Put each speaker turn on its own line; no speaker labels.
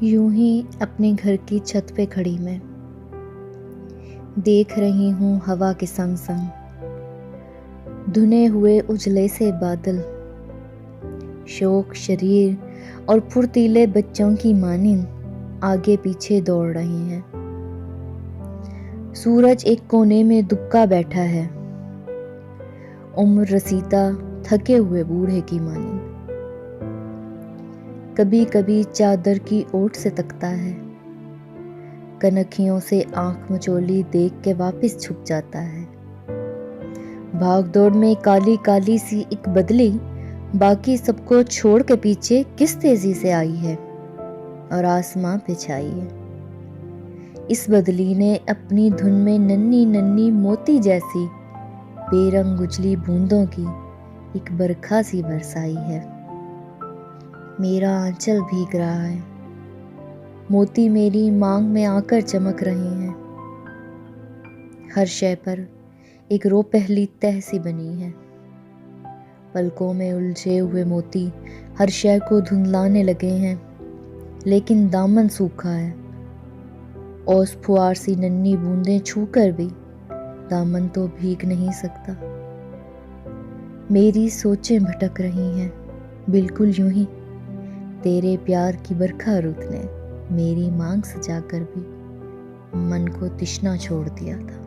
यूं ही अपने घर की छत पे खड़ी मैं देख रही हूँ हवा के संग संग धुने हुए उजले से बादल, शौक शरीर और फुर्तीले बच्चों की मानिंद आगे पीछे दौड़ रहे हैं। सूरज एक कोने में दुबका बैठा है, उम्र रसीदा थके हुए बूढ़े की मानिंद। कभी कभी चादर की ओट से तकता है, कनखियों से आंख मचोली देख के वापस छुप जाता है। भाग दौड़ में काली काली सी एक बदली बाकी सबको छोड़ के पीछे किस तेजी से आई है और आसमां पे छाई है। इस बदली ने अपनी धुन में नन्ही नन्ही मोती जैसी बेरंग उजली बूंदों की एक बरखा सी बरसाई है। मेरा आंचल भीग रहा है, मोती मेरी मांग में आकर चमक रहे हैं। हर शय पर एक रो पहली तह सी बनी है, पलकों में उलझे हुए मोती हर शय को धुंधलाने लगे हैं, लेकिन दामन सूखा है। ओस फुआर सी नन्ही बूंदें छूकर भी दामन तो भीग नहीं सकता। मेरी सोचें भटक रही हैं, बिल्कुल यूं ही तेरे प्यार की बरखा रुत ने मेरी मांग सजाकर भी मन को तिश्ना छोड़ दिया था।